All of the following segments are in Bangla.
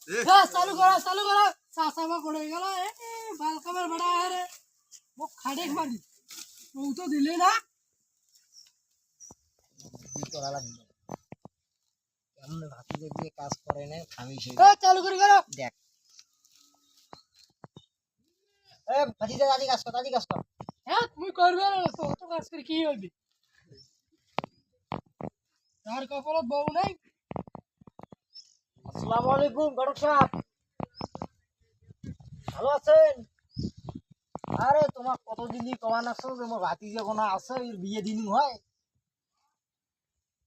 चालू करो सासामा पड़े गला ए बाल कमर बड़ा है रे वो खाड़े मारी वो तो दिले ना করালা কেমন ভাতিজে দিয়ে কাজ করে না আমি সেই चालू करो দেখ এ ভাতিজে দাদি কাজ কর হ্যাঁ তুমি করবে না তো তো কাজ করে কি হবে তার কপালে বউ নাই আসসালামু আলাইকুম গড়ক সাহেব ভালো আছেন আরে তোমার কতদিনই কমান আছো যে আমার ভাতিজে কোনা আছে এর বিয়ে দিন হয়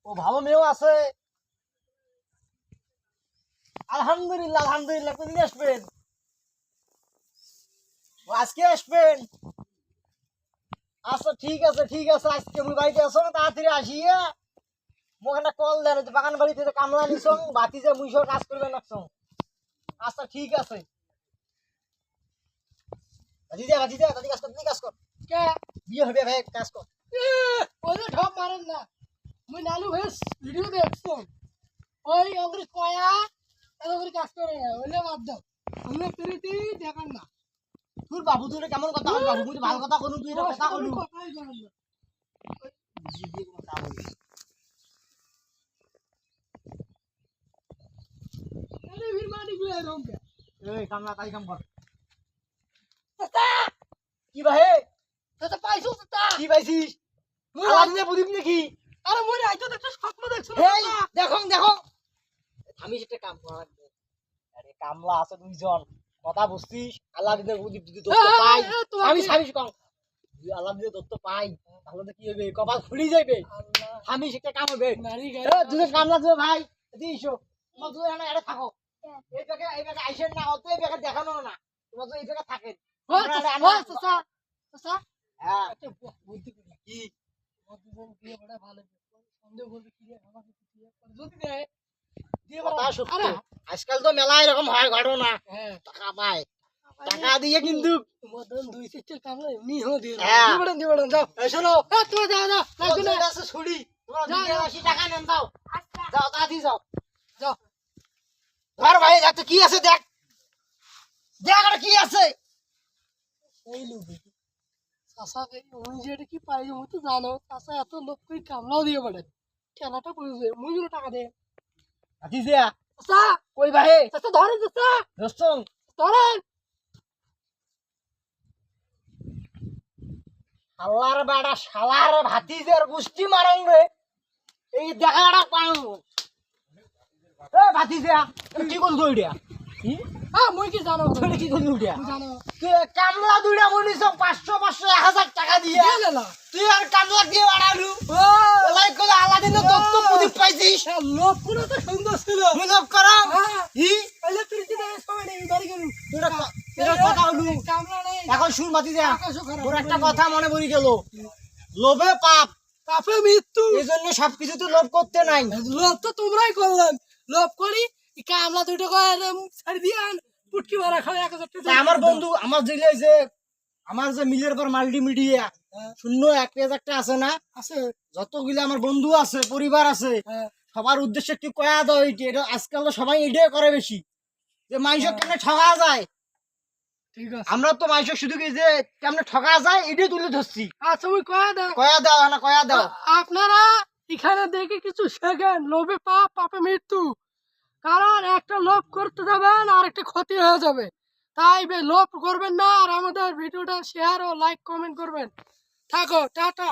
ও ভালো মেয়েও আছে আলহামদুলিল্লাহ কোনদিন আসবেন ও আজকে আসবেন আচ্ছা ঠিক আছে আজকে আমি বাড়িতে আসো তাড়াতাড়ি আসিয়া মোখানে কল দেন বাগান বাড়িতে কামলা নিছং ভাতিজে মুইসো কাজ করবে নাকছং আচ্ছা ঠিক আছে ভাতিজে দাদি কাজ কর কে বিয়ে হবে ভাই কাজ কর ওরে ঢপ মারেন না মুই নালু ভেস ভিডিও দেখছো ওই অগ্রি কয়া এত করে কাজ করে ওলে বাদ দাও আমি প্রীতি দেখান না তোর বাবু তোরে কেমন কথা বল বাবু তুই ভালো কথা কইলু তুই এটা কথা কইলু কথাই জানেন না বুঝি দিয়ে কোনো কাম হইছে আরে ভিড় মারি গুলা রংকে এই কামলা তাই কাম কর তা কি ভাই তা পাইছো তা কি পাইছিস আলাদা বুদিম নাকি আরে মই আইতো একটা স্বপ্ন দেখছো এই দেখো আমি সেটা কাম কর আরে কামলা আছে দুইজন কথা বুঝছিস আল্লাহ দিতে বুদিম যদি দত্ত পাই আমি সাবিস কম তুই আল্লাহ দিতে দত্ত পাই তাহলে কি হবে কপাল খুলি যাবে আমি সেটা কাম হবে নারী গায় এ দুটো কামলা দিও ভাই দিইছো তোমার দুই এখানে এটা থাকো এই ব্যাগে আইছেন না অত এই ব্যাগে দেখানো না তোমার তো এই ব্যাগে থাকেন চাচা হ্যাঁ একটা বুদ্ধি করি কি আমার দুজন বিয়ে বড় ভালো সন্দেহ করবে কি রে আমাকে কি করে যদি দেয় দিয়ে কথা সত্য আরে আজকাল তো মেলা এরকম হয় ঘটনা হ্যাঁ টাকা পায় টাকা দিয়ে কিন্তু তোমার ধরুন দুই সিস্টের কামলা এমনি হো দিয়ে হ্যাঁ। দিবেন যাও এই শোনো তুমি যাও লাগবে না আছে ছুরি তোমরা যাও, দিকে যাও। 80 টাকা নেন দাও যাও তাড়াতাড়ি যাও যাও ধর ভাই এত কি আছে দেখ আর কি আছে এই লোকে চাচাকে ওই যেটা কি পাই তুমি তো জানো চাচা এত লোক কই কামলাও দিয়ে পড়ে খেলাটা বুঝবে মুই টাকা দে হাতিজিয়া চাচা কই ভাই চাচা ধরে চাচা দোস্তং ধরেন আল্লাহর বাড়া শালার ভাতিজের গুষ্টি মারং রে এই দেখাটা পাও এ ভাতিজা তুই কি করছ ওইটা কি হ্যাঁ মুই কি জানো তুই কি করছ ওইটা জানো তুই কামলা দুইটা মনিস 500 1000 টাকা দিয়ে দিয়ে গেলা তুই আর কামলা দিয়ে বাড়ালু ওলাই কই আলাদিন দত্ত প্রদীপ পাইছিস লোক পুরো তো সুন্দর ছিল মুজব করম হ্যাঁ ই তাহলে প্রীতি দেয় সময় নেই বাড়ি গেলু তোরা কথা হলু কামলা নেই এখন শুন ভাতিজা আকাশও খারাপ তোর একটা কথা মনে পড়ি গেল লোভে পাপ কাপে মৃত্যু এইজন্য সবকিছুতে লোভ করতে নাই লোভ তো তোমরাই করলেন লোভ করি কামলা দুটো করে ছাড়ি দিয়ে পুটকি মারা খাও 1000 টাকা তা আমার বন্ধু আমার যে মিলের পর মাল্টিমিডিয়া 01 একটা আছে না আছে যতগুলো আমার বন্ধু আছে পরিবার আছে হ্যাঁ সবার উদ্দেশ্যে একটু কয়া দাও এটা আজকাল তো সবাই এটাই করে বেশি যে মানুষ কেমনে ঠকা যায় ঠিক আছে আমরা তো মানুষ শুধু কি যে কেমনে ঠকা যায় এটাই তুলে ধরছি আচ্ছা ওই কয়া দাও কয়া দাও আপনারা এখানে দেখে কিছু শেখেন লোভে পাপ পাপে মৃত্যু কারণ একটা লোভ করতে যাবেন আর একটা ক্ষতি হয়ে যাবে তাই লোভ করবেন না আর আমাদের ভিডিওটা শেয়ার ও লাইক কমেন্ট করবেন থাকো টাটা।